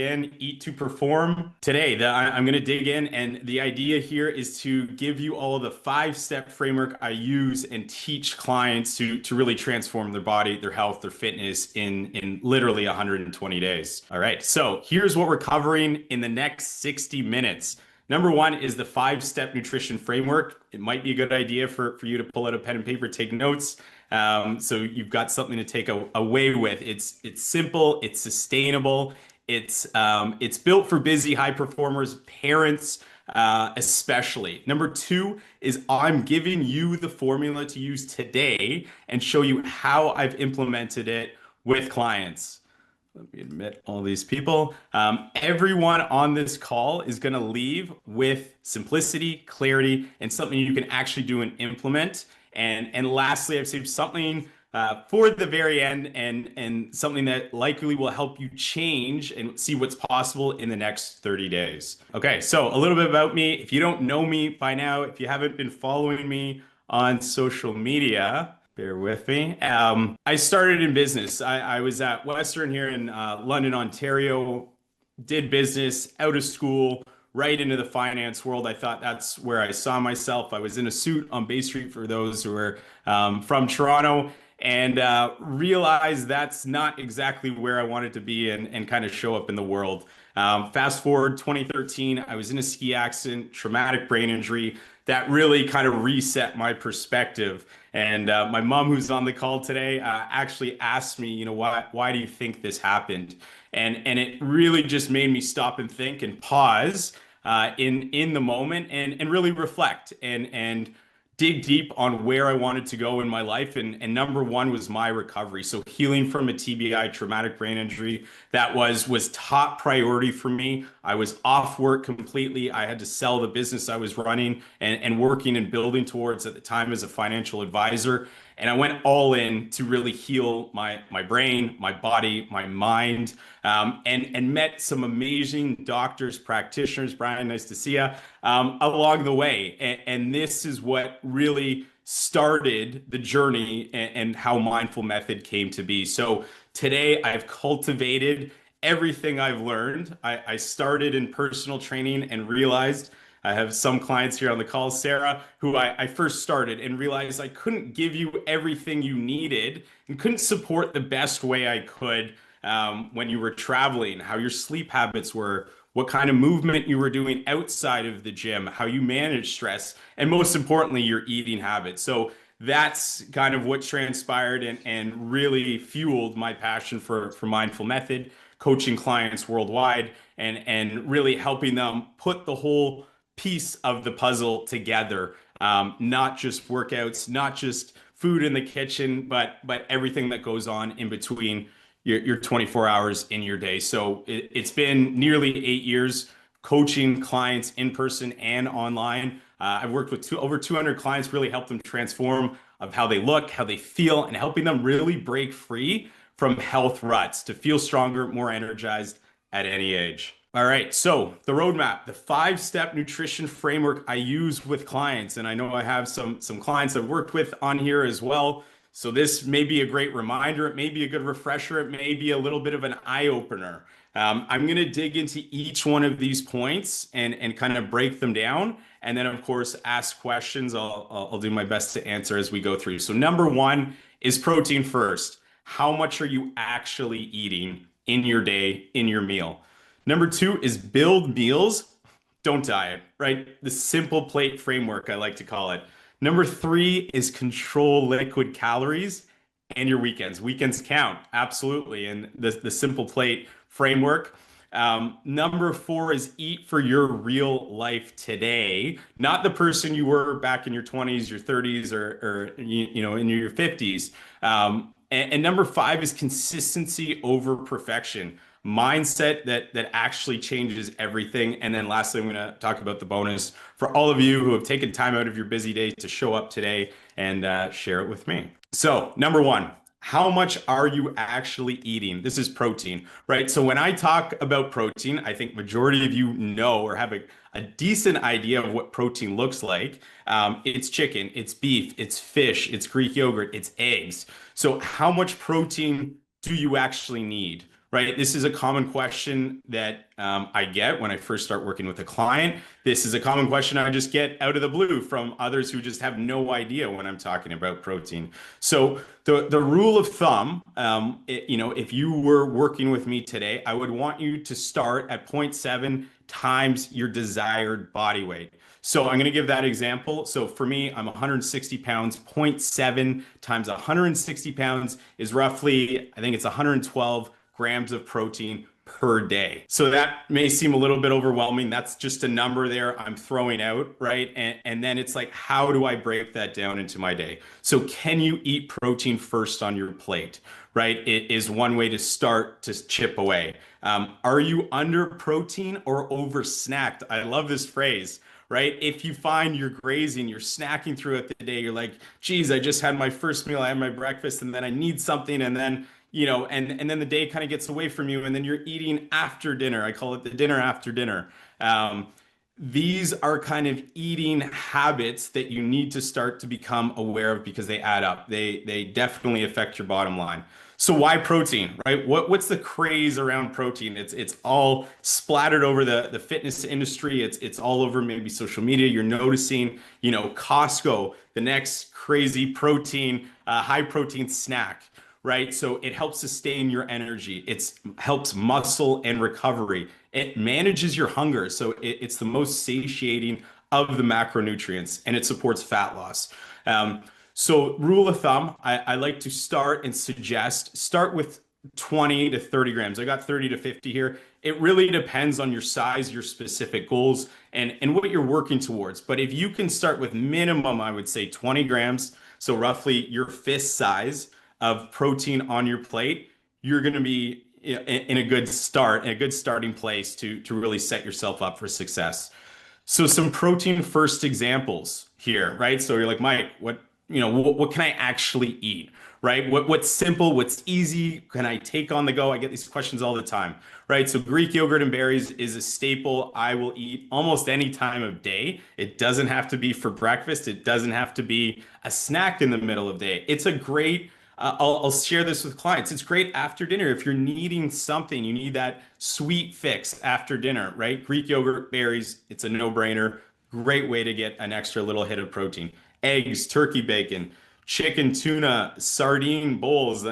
in, Eat to Perform. Today, I'm going to dig in, and the idea here is to give you all the five-step framework I use and teach clients to really transform their body, their health, their fitness in literally 120 days. All right, so here's what we're covering in the next 60 minutes. Number one is the five-step nutrition framework. It might be a good idea for you to pull out a pen and paper, take notes. So you've got something to take away with. It's simple, it's sustainable, it's built for busy high performers, parents, especially. Number two is I'm giving you the formula to use today and show you how I've implemented it with clients. Let me admit all these people. Everyone on this call is going to leave with simplicity, clarity, and something you can actually do and implement. And lastly, I've saved something for the very end and something that likely will help you change and see what's possible in the next 30 days. Okay, so a little bit about me. If you don't know me by now, if you haven't been following me on social media, bear with me. I started in business. I was at Western here in London, Ontario, did business out of school, right into the finance world. I thought that's where I saw myself. I was in a suit on Bay Street for those who are from Toronto, and realized that's not exactly where I wanted to be and kind of show up in the world. Fast forward 2013, I was in a ski accident, traumatic brain injury that really kind of reset my perspective. And my mom, who's on the call today, actually asked me, why do you think this happened? And it really just made me stop and think and pause in the moment and really reflect and dig deep on where I wanted to go in my life. And number one was my recovery. So healing from a TBI, traumatic brain injury, that was top priority for me. I was off work completely. I had to sell the business I was running and working and building towards at the time as a financial advisor. And I went all in to really heal my brain, my body, my mind, and met some amazing doctors, practitioners. Brian, nice to see you, along the way. And this is what really started the journey and how Mindful Method came to be. So today I've cultivated everything I've learned. I started in personal training and realized I have some clients here on the call, Sarah, who I first started and realized I couldn't give you everything you needed and couldn't support the best way I could when you were traveling, how your sleep habits were, what kind of movement you were doing outside of the gym, how you manage stress, and most importantly, your eating habits. So that's kind of what transpired and really fueled my passion for Mindful Method, coaching clients worldwide and really helping them put the whole piece of the puzzle together. Not just workouts, not just food in the kitchen, but everything that goes on in between your 24 hours in your day. So it's been nearly 8 years coaching clients in person and online. I've worked with over 200 clients, really helped them transform of how they look, how they feel, and helping them really break free from health ruts to feel stronger, more energized at any age. All right, so the roadmap, the five-step nutrition framework I use with clients, and I know I have some clients I've worked with on here as well. So this may be a great reminder. It may be a good refresher. It may be a little bit of an eye-opener. I'm going to dig into each one of these points and kind of break them down. And then, of course, ask questions. I'll do my best to answer as we go through. So number one is protein first. How much are you actually eating in your day, in your meal? Number two is build meals, don't diet, right? The simple plate framework, I like to call it. Number three is control liquid calories and your weekends. Weekends count, absolutely. And the simple plate framework. Number four is eat for your real life today, not the person you were back in your 20s, your 30s, or in your 50s. And number five is consistency over perfection. Mindset that actually changes everything. And then lastly, I'm going to talk about the bonus for all of you who have taken time out of your busy day to show up today and share it with me. So number one, how much are you actually eating? This is protein, right? So when I talk about protein, I think majority of you know or have a decent idea of what protein looks like. It's chicken, it's beef, it's fish, it's Greek yogurt, it's eggs. So how much protein do you actually need? right? This is a common question that I get when I first start working with a client. This is a common question I just get out of the blue from others who just have no idea when I'm talking about protein. So the rule of thumb, if you were working with me today, I would want you to start at zero point 0.7 times your desired body weight. So I'm going to give that example. So for me, I'm 160 pounds. 0.7 times 160 pounds is roughly, I think it's 112 grams of protein per day. So that may seem a little bit overwhelming. That's just a number there I'm throwing out, right? And then it's like, how do I break that down into my day? So can you eat protein first on your plate, right? It is one way to start to chip away. Are you under protein or over snacked? I love this phrase, right? If you find you're grazing, you're snacking throughout the day, you're like, geez, I just had my first meal, I had my breakfast, and then I need something, and then and then the day kind of gets away from you, and then you're eating after dinner. I call it the dinner after dinner. These are kind of eating habits that you need to start to become aware of because they add up. They definitely affect your bottom line. So why protein, right? What's the craze around protein? It's all splattered over the fitness industry. It's all over maybe social media. You're noticing, Costco, the next crazy protein, high protein snack, right? So it helps sustain your energy. It helps muscle and recovery. It manages your hunger. So it's the most satiating of the macronutrients, and it supports fat loss. So rule of thumb, I like to start with 20 to 30 grams. I got 30 to 50 here. It really depends on your size, your specific goals, and what you're working towards. But if you can start with minimum, I would say 20 grams, so roughly your fist size of protein on your plate, you're going to be in a good starting place to really set yourself up for success. So some protein first examples here, right? So you're like, Mike, what can I actually eat, right? What's simple, what's easy, can I take on the go? I get these questions all the time, right? So Greek yogurt and berries is a staple I will eat almost any time of day. It doesn't have to be for breakfast. It doesn't have to be a snack in the middle of the day. It's a great I'll share this with clients. It's great after dinner. If you're needing something, you need that sweet fix after dinner, right? Greek yogurt, berries, it's a no-brainer. Great way to get an extra little hit of protein. Eggs, turkey bacon, chicken, tuna, sardine bowls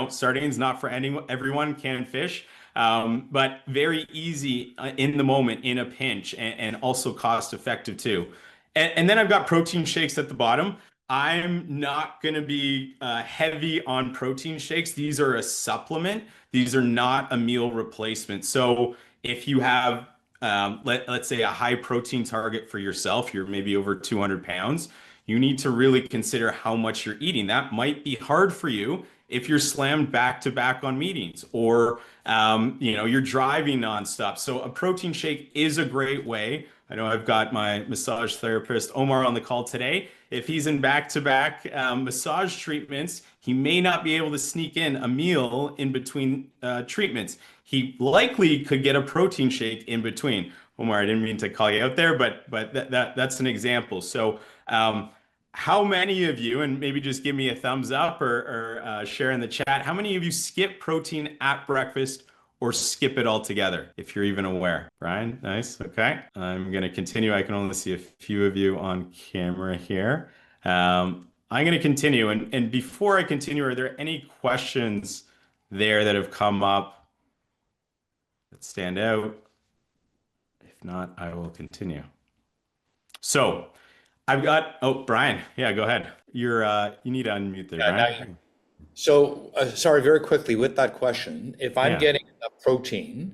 sardines not for everyone, canned fish, but very easy in the moment, in a pinch, and also cost effective too. And then I've got protein shakes at the bottom. I'm not going to be heavy on protein shakes. These are a supplement. These are not a meal replacement. So if you have, let's say, a high protein target for yourself, you're maybe over 200 pounds, you need to really consider how much you're eating. That might be hard for you if you're slammed back to back on meetings or you're driving nonstop. So a protein shake is a great way. I know I've got my massage therapist Omar on the call today. If he's in back-to-back massage treatments, he may not be able to sneak in a meal in between treatments. He likely could get a protein shake in between. Omar, I didn't mean to call you out there, but that's an example. So how many of you, and maybe just give me a thumbs up or share in the chat, how many of you skip protein at breakfast or skip it altogether, if you're even aware? Brian, nice. Okay. I'm going to continue. I can only see a few of you on camera here. I'm going to continue. And before I continue, are there any questions there that have come up that stand out? If not, I will continue. So I've got, Brian. Yeah, go ahead. You need to unmute there, Brian. So, sorry, very quickly with that question, if I'm getting enough protein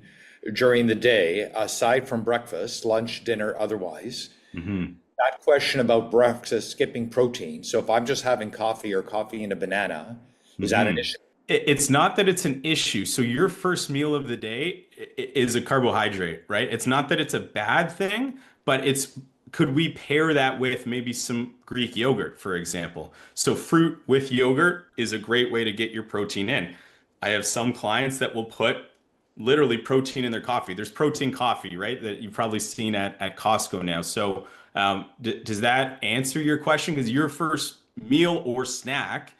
during the day, aside from breakfast, lunch, dinner, otherwise, that question about breakfast skipping protein. So if I'm just having coffee or coffee and a banana, is that an issue? It's not that it's an issue. So your first meal of the day is a carbohydrate, right? It's not that it's a bad thing, but could we pair that with maybe some Greek yogurt, for example? So fruit with yogurt is a great way to get your protein in. I have some clients that will put literally protein in their coffee. There's protein coffee, right? That you've probably seen at Costco now. So does that answer your question? Because your first meal or snack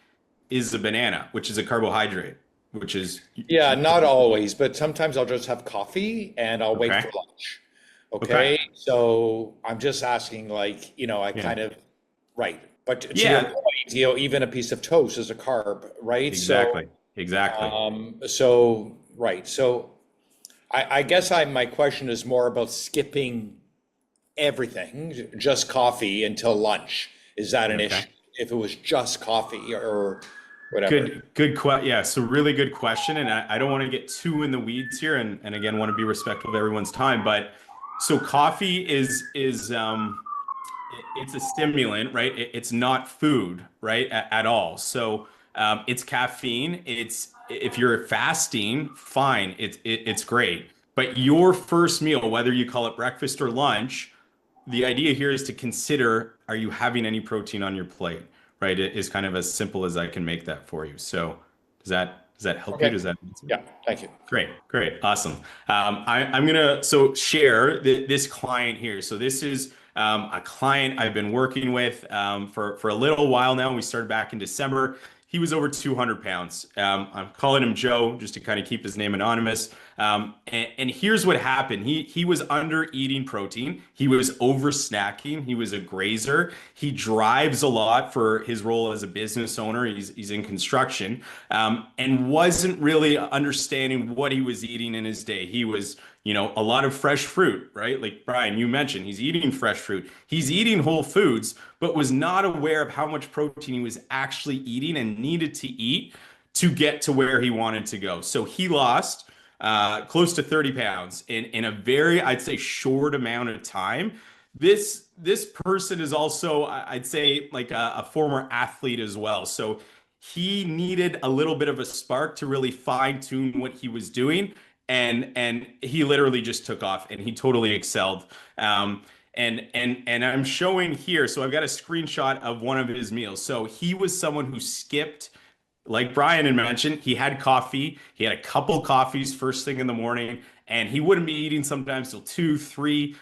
is a banana, which is a carbohydrate. which is Yeah, not always, but sometimes I'll just have coffee and I'll wait okay. for lunch. Okay. Okay, so I'm just asking, like, I Yeah. kind of, right. But to your Yeah, point, even a piece of toast is a carb, right? exactly. Exactly. Right. So I guess my question is more about skipping everything, just coffee until lunch. Is that an Okay. issue? If it was just coffee or whatever. Good question. Yeah, so really good question. And I don't want to get too in the weeds here and again want to be respectful of everyone's time. But so coffee it's a stimulant, right? It's not food, right? At all. So it's caffeine. It's if you're fasting, fine. It's great. But your first meal, whether you call it breakfast or lunch, the idea here is to consider, are you having any protein on your plate, right? It is kind of as simple as I can make that for you. So does that help you? Okay. Does that Yeah, thank you. great, awesome. I'm gonna share this client here. So this is a client I've been working with for a little while now. We started back in December. He was over 200 pounds. I'm calling him Joe just to kind of keep his name anonymous. And here's what happened. He was under eating protein. He was over snacking. He was a grazer. He drives a lot for his role as a business owner. He's in construction, and wasn't really understanding what he was eating in his day. He was, a lot of fresh fruit, right? Like Brian, you mentioned, he's eating fresh fruit. He's eating whole foods, but was not aware of how much protein he was actually eating and needed to eat to get to where he wanted to go. So he lost close to 30 pounds in a very, I'd say, short amount of time. This person is also, I'd say, like a former athlete as well. So he needed a little bit of a spark to really fine tune what he was doing, and he literally just took off and he totally excelled. And I'm showing here, so I've got a screenshot of one of his meals. So he was someone who skipped, like Brian had mentioned, he had coffee. He had a couple coffees first thing in the morning, and he wouldn't be eating sometimes till 2, 3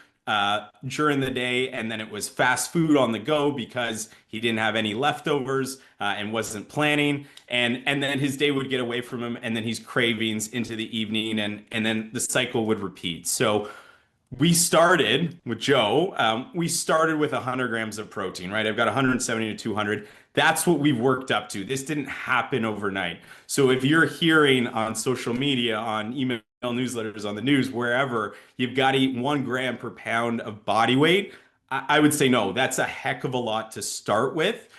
during the day. And then it was fast food on the go because he didn't have any leftovers and wasn't planning. And then his day would get away from him, and then he's cravings into the evening, and then the cycle would repeat. So we started with Joe. We started with 100 grams of protein, right? I've got 170 to 200. That's what we've worked up to. This didn't happen overnight. So if you're hearing on social media, on email newsletters, on the news, wherever, you've got to eat 1 gram per pound of body weight, I would say no. That's a heck of a lot to start with.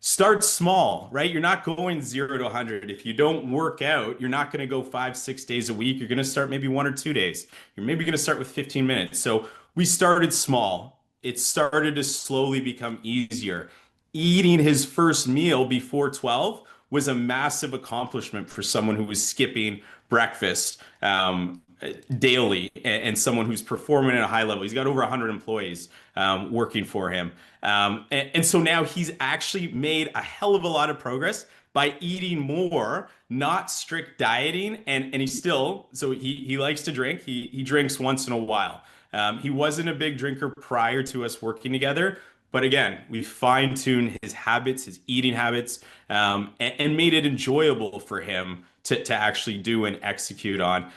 Start small, right? You're not going 0 to 100. If you don't work out, you're not going to go 5, 6 days a week. You're going to start maybe 1 or 2 days. You're maybe going to start with 15 minutes. So we started small. It started to slowly become easier. Eating his first meal before 12 was a massive accomplishment for someone who was skipping breakfast daily, and someone who's performing at a high level. He's got over 100 employees working for him. And so now he's actually made a hell of a lot of progress by eating more, not strict dieting. And he's still, so he likes to drink. He drinks once in a while. He wasn't a big drinker prior to us working together. But again, we fine-tuned his habits, his eating habits, and made it enjoyable for him to actually do and execute on.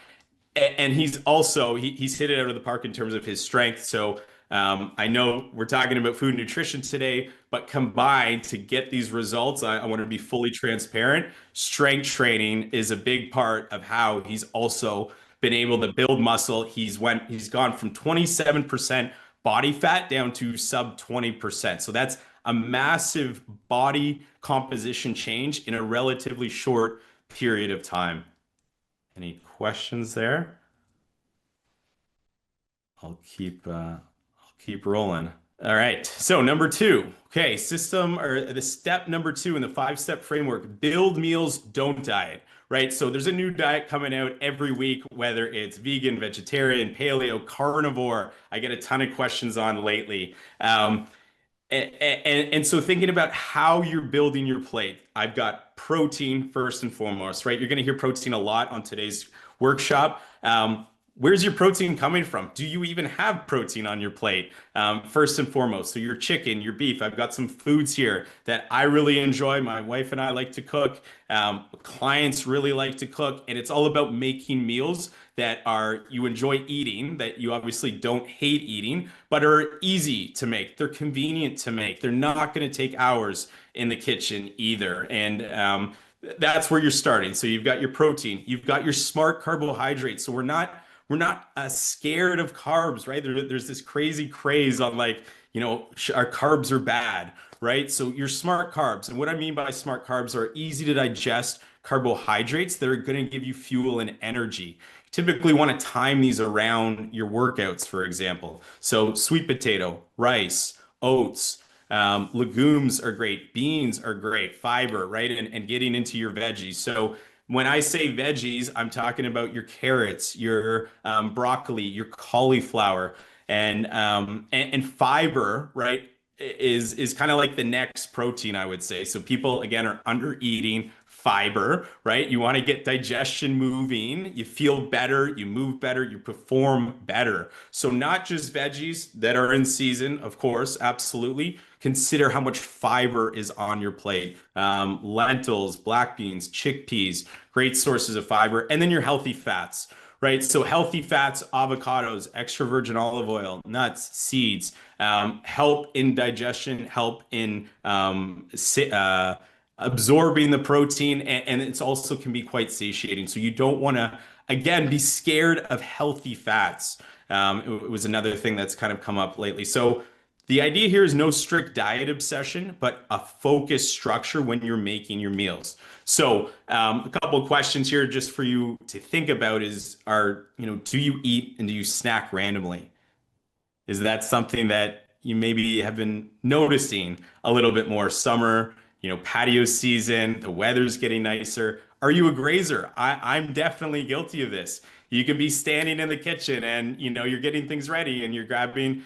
And he's also he's hit it out of the park in terms of his strength. So I know we're talking about food and nutrition today, but combined to get these results, I want to be fully transparent. Strength training is a big part of how he's also been able to build muscle. He's gone from 27% body fat down to sub 20%. So that's a massive body composition change in a relatively short period of time. Any questions there? I'll keep rolling. All right. So number 2. Okay, the step number 2 in the 5-step framework: build meals, don't diet. Right. So there's a new diet coming out every week, whether it's vegan, vegetarian, paleo, carnivore. I get a ton of questions on lately. And so thinking about how you're building your plate, I've got protein first and foremost, right? You're going to hear protein a lot on today's workshop. where's your protein coming from? Do you even have protein on your plate? First and foremost, so your chicken, your beef. I've got some foods here that I really enjoy. My wife and I like to cook. Clients really like to cook, and it's all about making meals that are you enjoy eating, that you obviously don't hate eating, but are easy to make. They're convenient to make. They're not going to take hours in the kitchen either. And that's where you're starting. So you've got your protein, you've got your smart carbohydrates. So we're not scared of carbs, right? There's this crazy craze on like, our carbs are bad, right? So your smart carbs, and what I mean by smart carbs are easy to digest carbohydrates that are going to give you fuel and energy. You typically want to time these around your workouts, for example. So sweet potato, rice, oats, legumes are great, beans are great, fiber, right? And getting into your veggies. So when I say veggies, I'm talking about your carrots, your broccoli, your cauliflower, and fiber, right? Is kind of like the next protein, I would say. So people again are under eating fiber, right? You want to get digestion moving, you feel better, you move better, you perform better. So not just veggies that are in season, of course, absolutely. Consider how much fiber is on your plate. Lentils, black beans, chickpeas, great sources of fiber. And then your healthy fats, right? So healthy fats, avocados, extra virgin olive oil, nuts, seeds, help in digestion, help in absorbing the protein, and it's also can be quite satiating. So you don't want to, again, be scared of healthy fats. It was another thing that's kind of come up lately. So the idea here is no strict diet obsession, but a focused structure when you're making your meals. So a couple of questions here just for you to think about do you eat and do you snack randomly? Is that something that you maybe have been noticing a little bit more summer, patio season, the weather's getting nicer? Are you a grazer? I'm definitely guilty of this. You can be standing in the kitchen and you're getting things ready and you're grabbing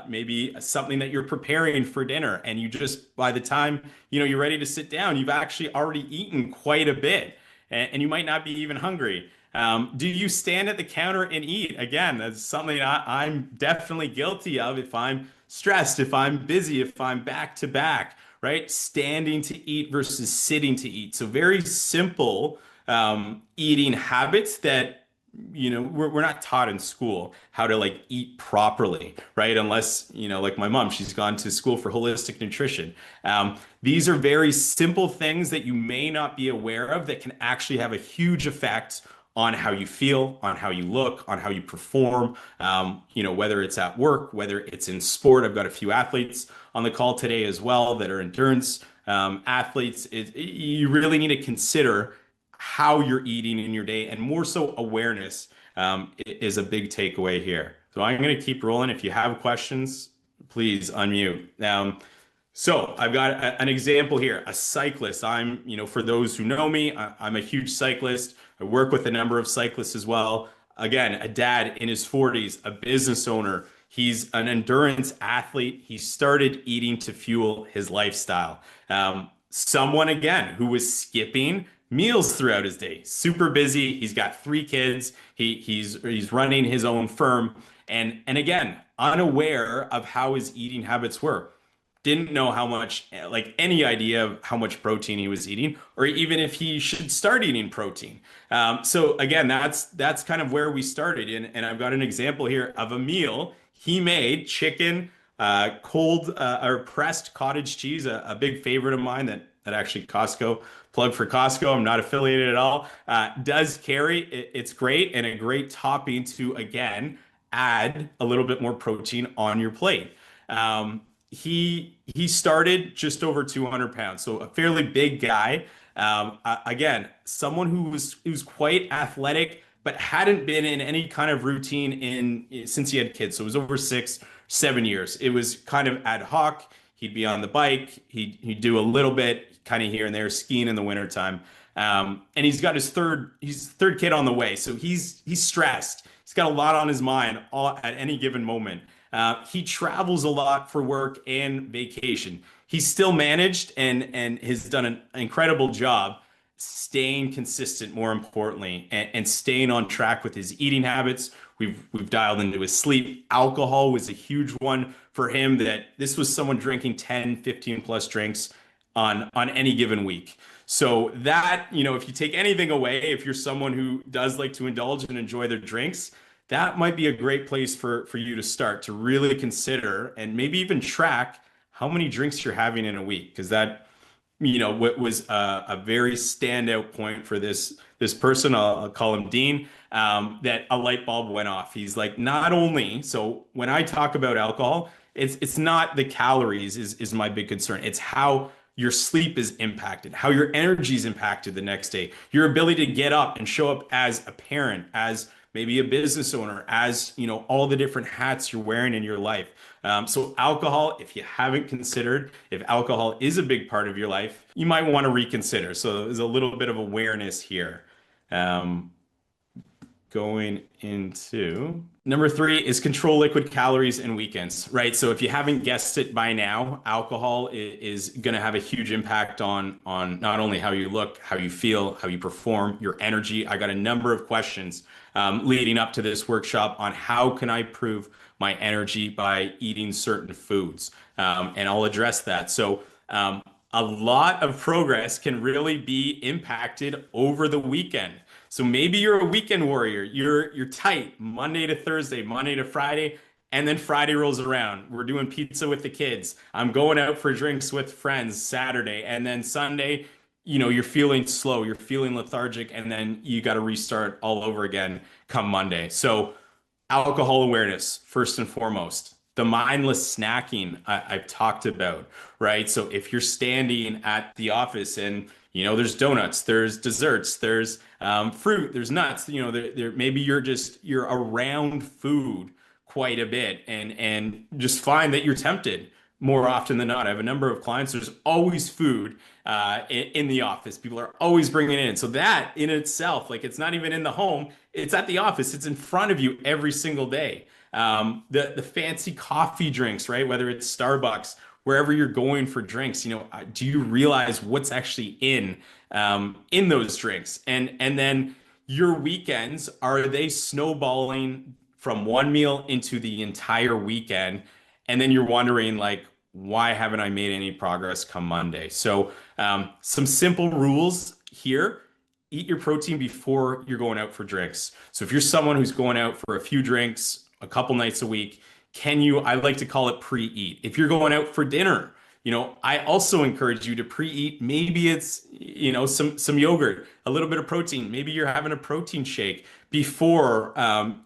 maybe something that you're preparing for dinner, and you just by the time you're ready to sit down, you've actually already eaten quite a bit, and you might not be even hungry. Do you stand at the counter and eat? Again, that's something I'm definitely guilty of if I'm stressed, if I'm busy, if I'm back to back, right? Standing to eat versus sitting to eat. So very simple eating habits that we're not taught in school how to like eat properly, right? Unless like my mom, she's gone to school for holistic nutrition. These are very simple things that you may not be aware of that can actually have a huge effect on how you feel, on how you look, on how you perform, whether it's at work, whether it's in sport. I've got a few athletes on the call today as well that are endurance athletes. You really need to consider how you're eating in your day, and more so awareness is a big takeaway here. So I'm going to keep rolling. If you have questions, please unmute. So I've got an example here, a cyclist. For those who know me, I'm a huge cyclist. I work with a number of cyclists as well. Again, a dad in his 40s, a business owner. He's an endurance athlete. He started eating to fuel his lifestyle. Someone, again, who was skipping meals throughout his day, super busy. He's got 3 kids. He's running his own firm. And again, unaware of how his eating habits were. Didn't know how much, like any idea of how much protein he was eating, or even if he should start eating protein. So again, that's kind of where we started. And I've got an example here of a meal he made: chicken, cold or pressed cottage cheese, a big favorite of mine that actually Costco, plug for Costco, I'm not affiliated at all, does carry. It's great and a great topping to, again, add a little bit more protein on your plate. He started just over 200 pounds, so a fairly big guy. Again, someone who's quite athletic, but hadn't been in any kind of routine since he had kids. So it was over 6-7 years. It was kind of ad hoc. He'd be on the bike. He'd do a little bit, kind of here and there, skiing in the wintertime. And he's got his third kid on the way, so he's stressed. He's got a lot on his mind at any given moment. He travels a lot for work and vacation. He's still managed and has done an incredible job. staying consistent, more importantly, and staying on track with his eating habits. We've dialed into his sleep. Alcohol was a huge one for him, that this was someone drinking 10, 15 plus drinks on any given week. So that, if you take anything away, if you're someone who does like to indulge and enjoy their drinks, that might be a great place for you to start to really consider and maybe even track how many drinks you're having in a week, because that, what was a very standout point for this person, I'll call him Dean, that a light bulb went off. He's like, not only, so when I talk about alcohol, it's not the calories is my big concern. It's how your sleep is impacted, how your energy is impacted the next day, your ability to get up and show up as a parent, as maybe a business owner, as all the different hats you're wearing in your life. So alcohol, if you haven't considered, if alcohol is a big part of your life, you might want to reconsider. So there's a little bit of awareness here. Going into number 3 is control liquid calories and weekends, right? So if you haven't guessed it by now, alcohol is going to have a huge impact on not only how you look, how you feel, how you perform, your energy. I got a number of questions leading up to this workshop on how can I improve my energy by eating certain foods, and I'll address that. So a lot of progress can really be impacted over the weekend. So maybe you're a weekend warrior. You're tight Monday to Thursday, Monday to Friday, and then Friday rolls around. We're doing pizza with the kids. I'm going out for drinks with friends Saturday, and then Sunday, you're feeling slow, you're feeling lethargic, and then you got to restart all over again come Monday. So alcohol awareness, first and foremost. The mindless snacking I've talked about, right? So if you're standing at the office and there's donuts, there's desserts, there's fruit, there's nuts, maybe you're around food quite a bit, and just find that you're tempted more often than not. I have a number of clients. There's always food in the office. People are always bringing it in. So that in itself, like, it's not even in the home, it's at the office. It's in front of you every single day. The fancy coffee drinks, right? Whether it's Starbucks, wherever you're going for drinks, do you realize what's actually in those drinks? And then your weekends, are they snowballing from one meal into the entire weekend? And then you're wondering, like, why haven't I made any progress come Monday? So some simple rules here. Eat your protein before you're going out for drinks. So if you're someone who's going out for a few drinks a couple nights a week, I like to call it pre-eat. If you're going out for dinner, I also encourage you to pre-eat. Maybe it's, some yogurt, a little bit of protein. Maybe you're having a protein shake before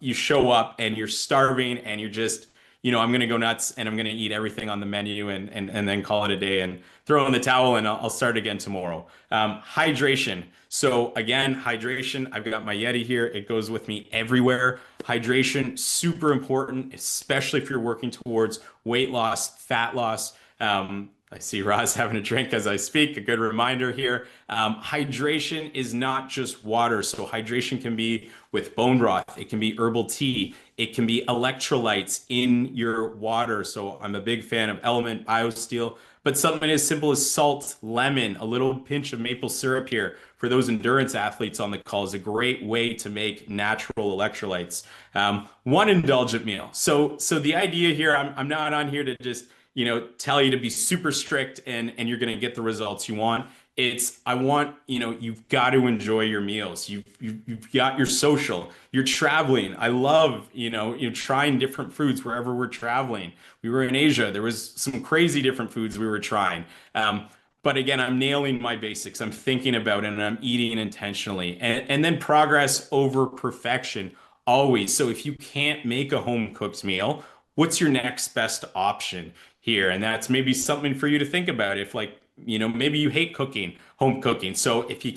you show up and you're starving and you're just, I'm going to go nuts and I'm going to eat everything on the menu and then call it a day and throw in the towel and I'll start again tomorrow. Hydration. So again, hydration, I've got my Yeti here. It goes with me everywhere. Hydration, super important, especially if you're working towards weight loss, fat loss. I see Roz having a drink as I speak. A good reminder here. Hydration is not just water. So hydration can be with bone broth. It can be herbal tea. It can be electrolytes in your water. So I'm a big fan of Element, BioSteel, but something as simple as salt, lemon, a little pinch of maple syrup here for those endurance athletes on the call is a great way to make natural electrolytes. One indulgent meal. So the idea here, I'm not on here to just tell you to be super strict and you're going to get the results you want. I want, you've got to enjoy your meals. You've got your social, you're traveling. I love, you're trying different foods wherever we're traveling. We were in Asia. There was some crazy different foods we were trying. But again, I'm nailing my basics. I'm thinking about it and I'm eating intentionally, and then progress over perfection always. So if you can't make a home cooked meal, what's your next best option here? And that's maybe something for you to think about. If maybe you hate cooking, home cooking. So if you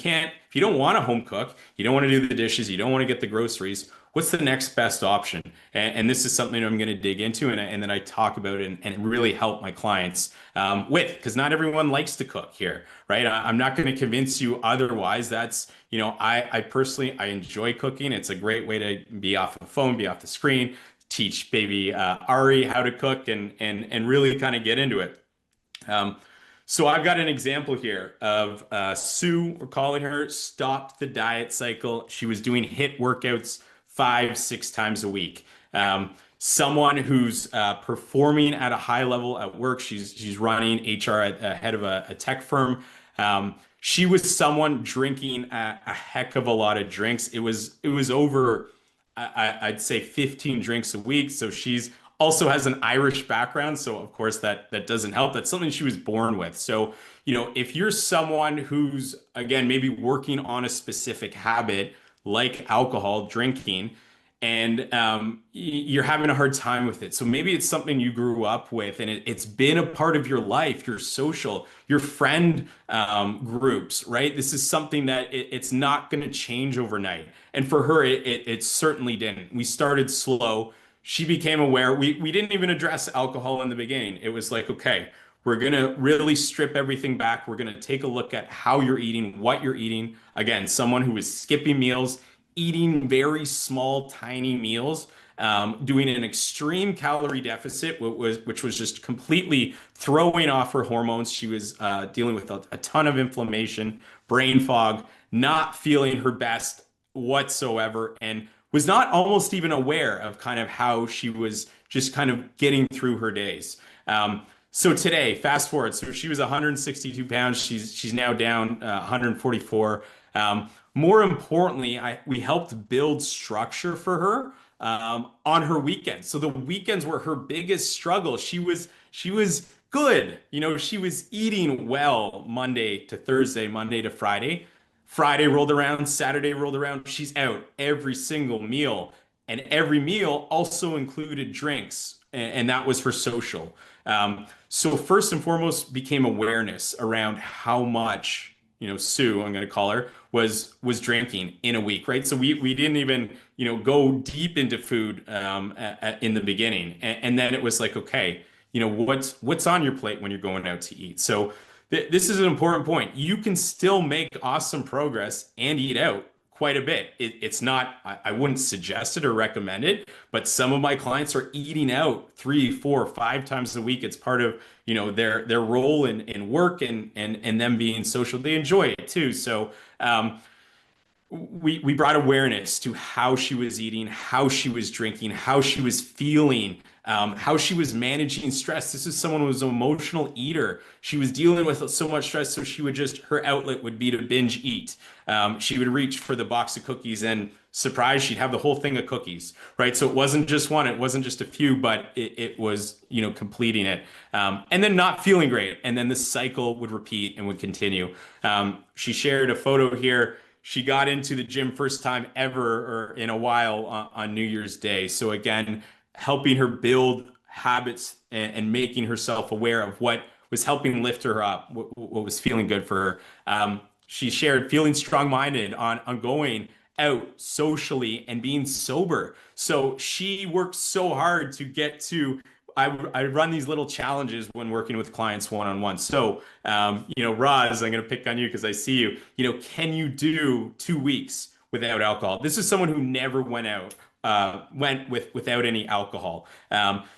don't want to home cook, you don't want to do the dishes, you don't want to get the groceries, what's the next best option? And this is something I'm going to dig into and then I talk about it and really help my clients because not everyone likes to cook here, right? I'm not going to convince you otherwise. That's, I personally, I enjoy cooking. It's a great way to be off the phone, be off the screen, teach baby Ari how to cook and really kind of get into it. So I've got an example here of Sue, we're calling her, stopped the diet cycle. She was doing HIIT workouts 5, 6 times a week. Someone who's performing at a high level at work. She's running HR at head of a tech firm. She was someone drinking a heck of a lot of drinks. It was over, I'd say 15 drinks a week. So she's also has an Irish background, so of course that doesn't help. That's something she was born with. So, if you're someone who's again maybe working on a specific habit like alcohol drinking, and you're having a hard time with it. So maybe it's something you grew up with and it's been a part of your life, your social, your friend groups, right? This is something that it's not going to change overnight. And for her, it certainly didn't. We started slow. She became aware. We didn't even address alcohol in the beginning. It was like, okay, we're going to really strip everything back. We're going to take a look at how you're eating, what you're eating. Again, someone who is skipping meals, eating very small, tiny meals, doing an extreme calorie deficit, which was just completely throwing off her hormones. She was dealing with a ton of inflammation, brain fog, not feeling her best whatsoever, and was not almost even aware of kind of how she was just kind of getting through her days. So today, fast forward, so she was 162 pounds. She's now down 144. More importantly, we helped build structure for her on her weekends. So the weekends were her biggest struggle. She was good. She was eating well Monday to Thursday, Monday to Friday. Friday rolled around, Saturday rolled around. She's out every single meal. And every meal also included drinks, and that was for social. So first and foremost became awareness around how much, Sue, I'm going to call her, was drinking in a week, right? So we didn't even, go deep into food in the beginning. And then it was like, okay, what's on your plate when you're going out to eat? So this is an important point. You can still make awesome progress and eat out quite a bit. It's not, I wouldn't suggest it or recommend it, but some of my clients are eating out 3, 4, 5 times a week. It's part of, their role in work and them being social. They enjoy it too. So, we brought awareness to how she was eating, how she was drinking, how she was feeling, how she was managing stress. This is someone who was an emotional eater. She was dealing with so much stress, so her outlet would be to binge eat. She would reach for the box of cookies and surprise, she'd have the whole thing of cookies, right? So it wasn't just one, it wasn't just a few, but it was, completing it. And then not feeling great. And then the cycle would repeat and would continue. She shared a photo here. She got into the gym first time ever or in a while on New Year's Day. So again, helping her build habits and making herself aware of what was helping lift her up, what was feeling good for her. She shared feeling strong-minded on going out socially and being sober. So she worked so hard to get to I run these little challenges when working with clients one-on-one. So, Roz, I'm going to pick on you because I see you. Can you do 2 weeks without alcohol? This is someone who never went without any alcohol.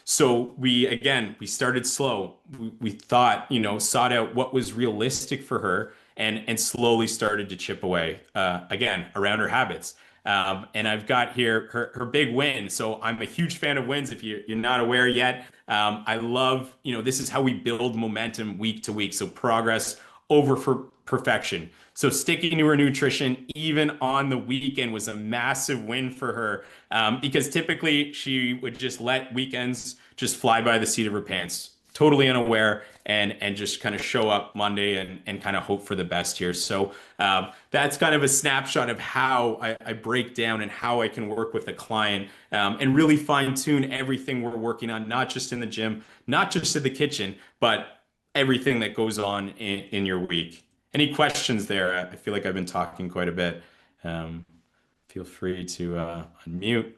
So we started slow. We thought, sought out what was realistic for her and slowly started to chip away, again, around her habits. And I've got here her big win. So I'm a huge fan of wins. If you're not aware yet, I love, this is how we build momentum week to week. So progress over for perfection. So sticking to her nutrition, even on the weekend, was a massive win for her, because typically she would just let weekends just fly by the seat of her pants, totally unaware, and just kind of show up Monday and kind of hope for the best here. So that's kind of a snapshot of how I break down and how I can work with a client and really fine tune everything we're working on, not just in the gym, not just in the kitchen, but everything that goes on in your week. Any questions there? I feel like I've been talking quite a bit. Feel free to unmute.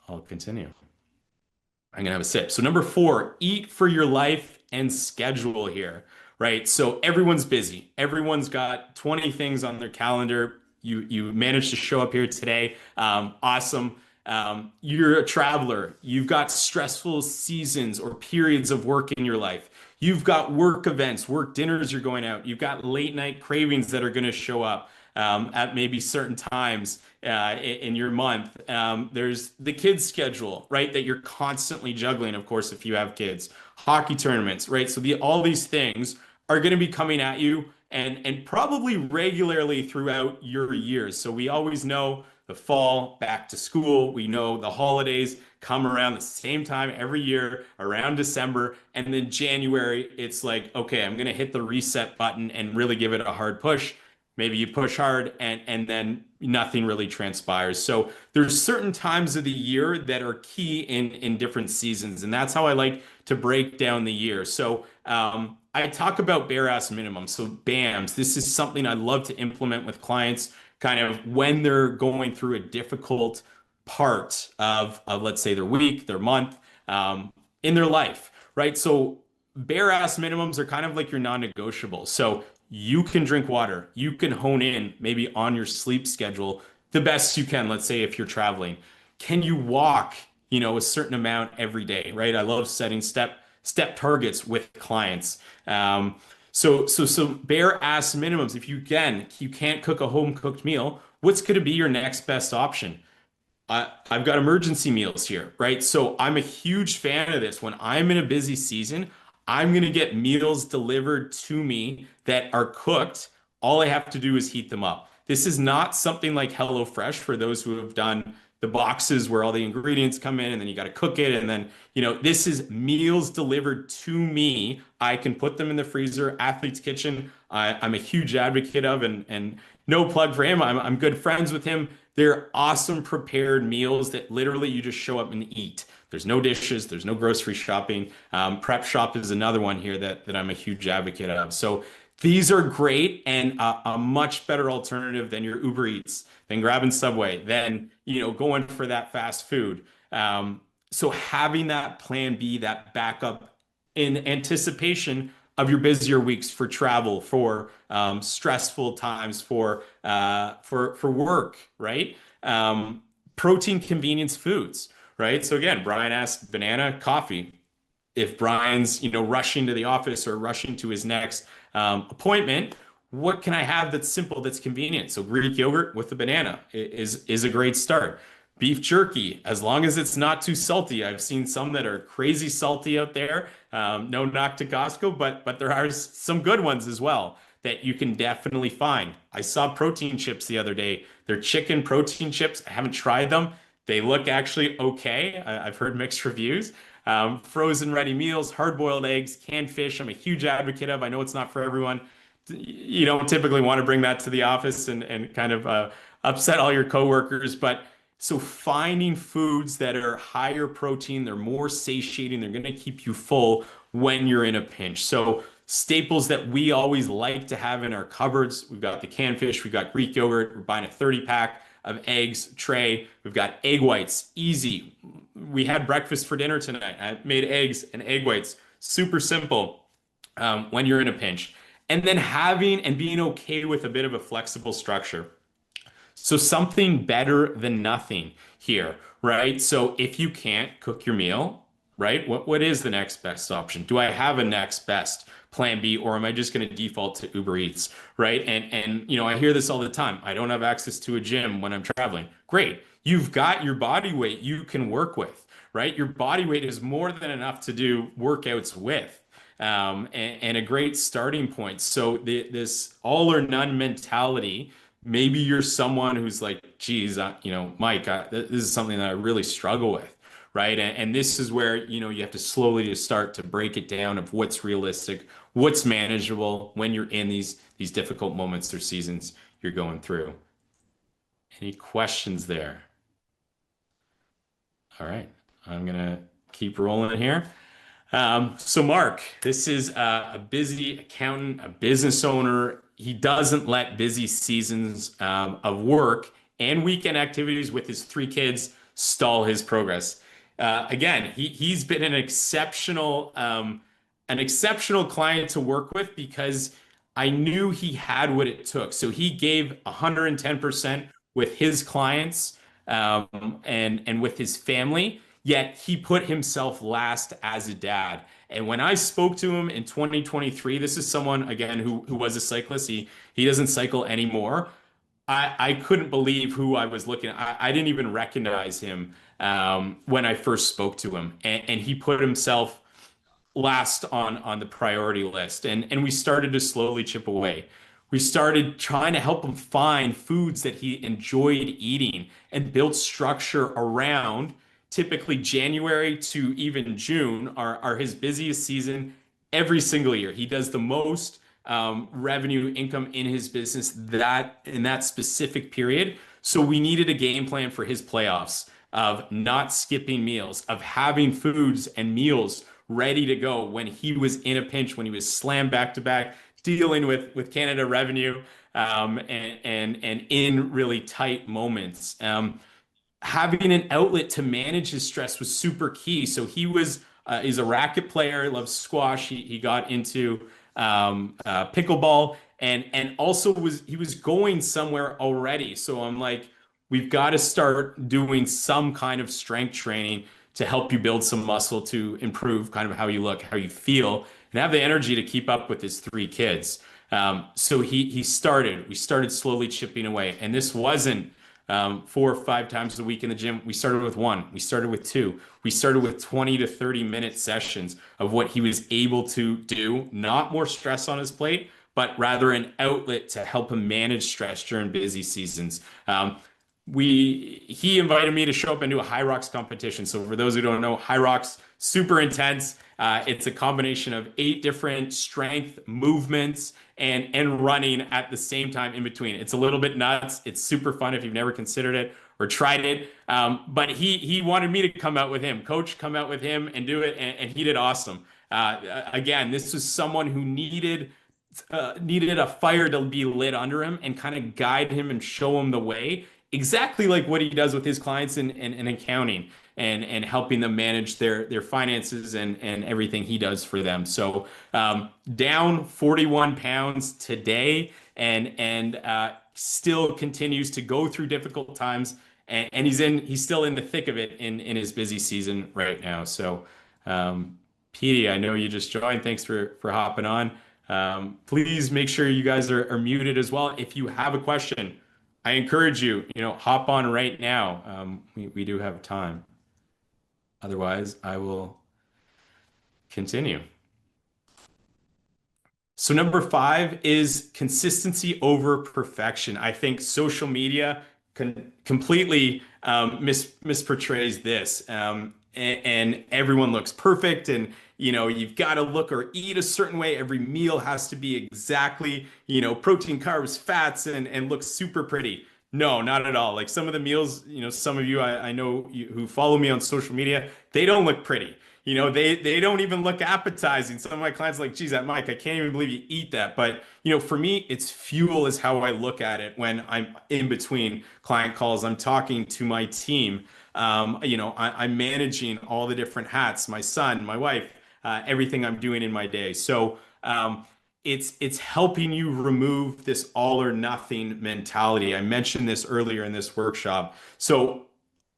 I'll continue. I'm going to have a sip. So number 4, eat for your life and schedule here, right? So everyone's busy. Everyone's got 20 things on their calendar. You managed to show up here today. Awesome. You're a traveler. You've got stressful seasons or periods of work in your life. You've got work events, work dinners you're going out. You've got late night cravings that are going to show up at maybe certain times in your month. There's the kids schedule, right? That you're constantly juggling, of course, if you have kids. Hockey tournaments, right? So all these things are going to be coming at you and probably regularly throughout your years. So we always know the fall, back to school. We know the holidays come around the same time every year around December. And then January, it's like, okay, I'm going to hit the reset button and really give it a hard push. Maybe you push hard and then nothing really transpires. So there's certain times of the year that are key in different seasons. And that's how I like to break down the year. So I talk about bare ass minimum. So BAMs, this is something I love to implement with clients kind of when they're going through a difficult part of let's say their week, their month, in their life, right? So bare ass minimums are kind of like your non-negotiable. So you can drink water, you can hone in maybe on your sleep schedule the best you can. Let's say if you're traveling, can you walk, a certain amount every day, right? I love setting step targets with clients. So bare ass minimums. If you can't cook a home cooked meal, what's going to be your next best option? I've got emergency meals here, right? So I'm a huge fan of this. When I'm in a busy season, I'm going to get meals delivered to me that are cooked. All I have to do is heat them up. This is not something like HelloFresh for those who have done the boxes where all the ingredients come in and then you got to cook it. And then, this is meals delivered to me. I can put them in the freezer. Athlete's Kitchen, I'm a huge advocate of, and no plug for him. I'm good friends with him. They're awesome prepared meals that literally you just show up and eat. There's no dishes, there's no grocery shopping. Prep Shop is another one here that I'm a huge advocate of. So these are great and a much better alternative than your Uber Eats, than grabbing Subway, than going for that fast food. So having that plan B, that backup in anticipation of your busier weeks for travel, for stressful times, for work, right? Protein convenience foods, right? So again, Brian asked banana, coffee. If Brian's rushing to the office or rushing to his next appointment, what can I have that's simple, that's convenient? So Greek yogurt with a banana is a great start. Beef jerky, as long as it's not too salty. I've seen some that are crazy salty out there. No knock to Costco, but there are some good ones as well that you can definitely find. I saw protein chips the other day. They're chicken protein chips. I haven't tried them. They look actually okay. I've heard mixed reviews. Frozen ready meals, hard-boiled eggs, canned fish, I'm a huge advocate of. I know it's not for everyone. You don't typically want to bring that to the office and kind of upset all your coworkers, but so finding foods that are higher protein, they're more satiating, they're going to keep you full when you're in a pinch. So staples that we always like to have in our cupboards, we've got the canned fish, we've got Greek yogurt, we're buying a 30-pack of eggs tray. We've got egg whites, easy. We had breakfast for dinner tonight. I made eggs and egg whites, super simple when you're in a pinch. And then having and being okay with a bit of a flexible structure. So something better than nothing here, right? So if you can't cook your meal, right? What is the next best option? Do I have a next best plan B, or am I just going to default to Uber Eats, right? And I hear this all the time. I don't have access to a gym when I'm traveling. Great. You've got your body weight you can work with, right? Your body weight is more than enough to do workouts with. And a great starting point. So this all or none mentality, maybe you're someone who's like, geez, Mike, this is something that I really struggle with, right? And this is where, you have to slowly just start to break it down of what's realistic, what's manageable when you're in these difficult moments or seasons you're going through. Any questions there? All right, I'm gonna keep rolling here. So Mark, this is a busy accountant, a business owner. He doesn't let busy seasons of work and weekend activities with his 3 kids stall his progress. Again, he's been an exceptional client to work with because I knew he had what it took. So he gave 110% with his clients and with his family. yet he put himself last as a dad. And when I spoke to him in 2023, this is someone again who was a cyclist. He doesn't cycle anymore. I couldn't believe who I was looking at. I didn't even recognize him when I first spoke to him, and he put himself last on the priority list, and we started to slowly chip away. We started trying to help him find foods that he enjoyed eating and build structure around. Typically January to even June are his busiest season every single year. He does the most revenue income in his business that in that specific period. So we needed a game plan for his playoffs of not skipping meals, of having foods and meals ready to go when he was in a pinch, when he was slammed back to back, dealing with Canada revenue, and in really tight moments. Having an outlet to manage his stress was super key. So he's a racket player, loves squash. He got into pickleball, and also he was going somewhere already. So I'm like, we've got to start doing some kind of strength training to help you build some muscle to improve kind of how you look, how you feel, and have the energy to keep up with his three kids. So we started slowly chipping away. And this wasn't 4 or 5 times a week in the gym. We started with one, we started with two, we started with 20 to 30-minute sessions of what he was able to do, not more stress on his plate, but rather an outlet to help him manage stress during busy seasons. He invited me to show up and do a High Rocks competition. So for those who don't know, High Rocks, super intense. It's a combination of 8 different strength movements and running at the same time in between. It's a little bit nuts. It's super fun if you've never considered it or tried it. But he wanted me to come out with him, coach, come out with him and do it, and he did awesome. Again, this was someone who needed a fire to be lit under him and kind of guide him and show him the way, exactly like what he does with his clients in accounting and helping them manage their finances and everything he does for them. So down 41 pounds today, and still continues to go through difficult times, and he's still in the thick of it in his busy season right now. So Petey, I know you just joined. Thanks for hopping on. Please make sure you guys are muted as well. If you have a question, I encourage you, hop on right now. We do have time. Otherwise, I will continue. So number 5 is consistency over perfection. I think social media completely misportrays this. And everyone looks perfect, and you've got to look or eat a certain way. Every meal has to be exactly, protein, carbs, fats, and look super pretty. No, not at all. Like some of the meals, some of you I know who follow me on social media, they don't look pretty. They don't even look appetizing. Some of my clients are like, geez, that Mike, I can't even believe you eat that. But for me, it's fuel is how I look at it when I'm in between client calls. I'm talking to my team. I'm managing all the different hats, my son, my wife, everything I'm doing in my day. So it's helping you remove this all or nothing mentality. I mentioned this earlier in this workshop. So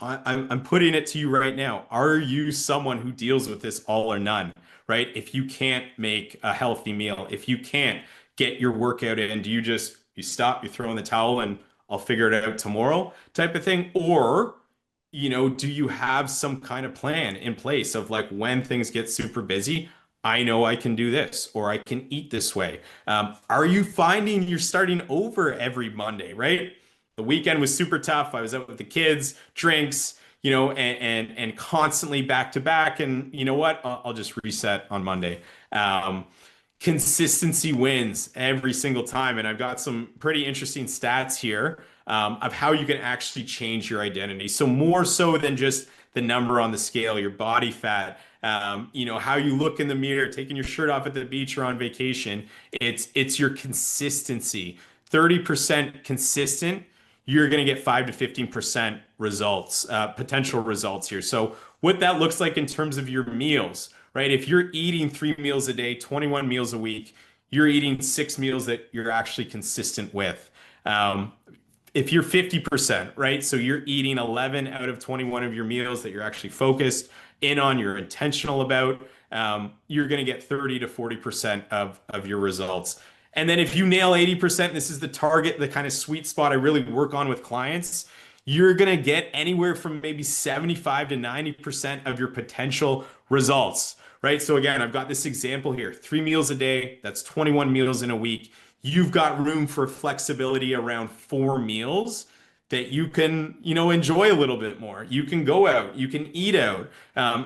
I'm putting it to you right now. Are you someone who deals with this all or none, right? If you can't make a healthy meal, if you can't get your workout in, do you stop, you throw in the towel and I'll figure it out tomorrow type of thing? Or do you have some kind of plan in place of like when things get super busy, I know I can do this or I can eat this way? Are you finding you're starting over every Monday, right? The weekend was super tough. I was out with the kids, drinks, and constantly back to back. And you know what? I'll just reset on Monday. Consistency wins every single time. And I've got some pretty interesting stats here of how you can actually change your identity. So more so than just the number on the scale, your body fat, how you look in the mirror, taking your shirt off at the beach or on vacation. It's your consistency. 30% consistent, you're going to get 5 to 15% results, potential results here. So what that looks like in terms of your meals, right? If you're eating 3 meals a day, 21 meals a week, you're eating 6 meals that you're actually consistent with. if you're 50%, right? So you're eating 11 out of 21 of your meals that you're actually focused in on, you're intentional about, you're going to get 30 to 40% of your results. And then if you nail 80%, this is the target, the kind of sweet spot I really work on with clients. You're going to get anywhere from maybe 75 to 90% of your potential results, right? So again, I've got this example here, 3 meals a day, that's 21 meals in a week. You've got room for flexibility around 4 meals that you can, enjoy a little bit more. You can go out, you can eat out.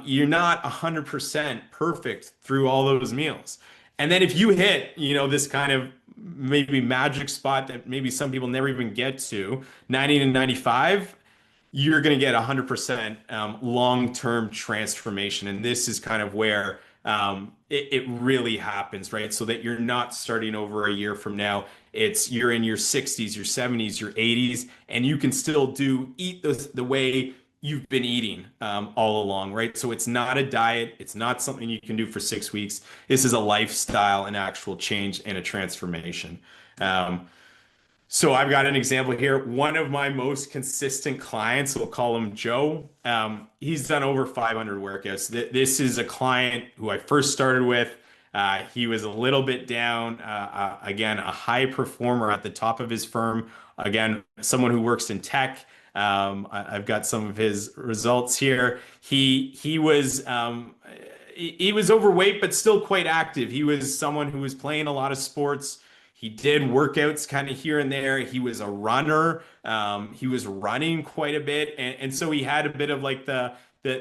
You're not 100% perfect through all those meals. And then if you hit, this kind of maybe magic spot that maybe some people never even get to, 90 to 95, you're going to get 100% long-term transformation. And this is kind of where it really happens, right? So that you're not starting over a year from now. You're in your 60s, your 70s, your 80s, and you can still eat the way you've been eating all along, right? So it's not a diet. It's not something you can do for 6 weeks. This is a lifestyle, an actual change, and a transformation. So I've got an example here. One of my most consistent clients, we'll call him Joe. He's done over 500 workouts. This is a client who I first started with. He was a little bit down. Again, a high performer at the top of his firm. Again, someone who works in tech. I've got some of his results here. He was overweight, but still quite active. He was someone who was playing a lot of sports. He did workouts kind of here and there. He was a runner. He was running quite a bit. And so he had a bit of like the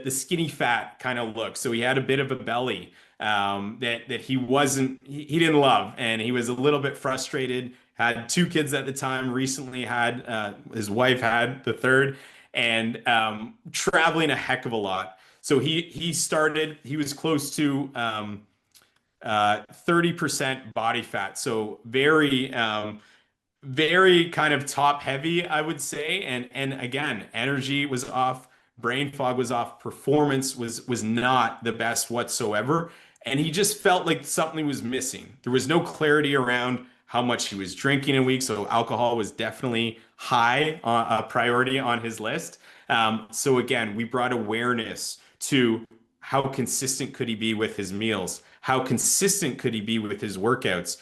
skinny fat kind of look. So he had a bit of a belly that he didn't love. And he was a little bit frustrated. Had 2 kids at the time, recently his wife had the third, and traveling a heck of a lot. So he was close to 30% body fat. So very, very kind of top heavy, I would say. And again, energy was off, brain fog was off, performance was not the best whatsoever. And he just felt like something was missing. There was no clarity around how much he was drinking a week. So alcohol was definitely high, a priority on his list. So again, we brought awareness to how consistent could he be with his meals? How consistent could he be with his workouts?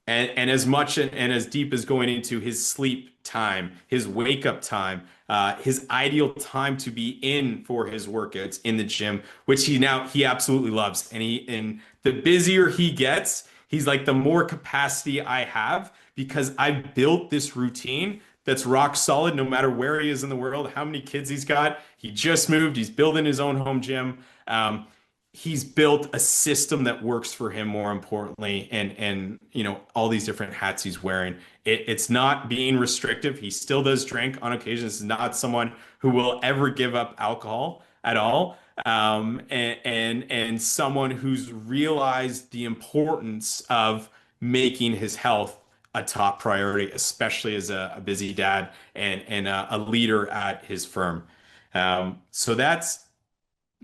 And as much and as deep as going into his sleep time, his wake up time, his ideal time to be in for his workouts in the gym, which he absolutely loves. And the busier he gets, he's like, the more capacity I have because I've built this routine that's rock solid no matter where he is in the world, how many kids he's got. He just moved, he's building his own home gym. He's built a system that works for him, more importantly, and all these different hats he's wearing. It's not being restrictive. He still does drink on occasion. This is not someone who will ever give up alcohol at all. And someone who's realized the importance of making his health a top priority, especially as a busy dad and a leader at his firm. So that's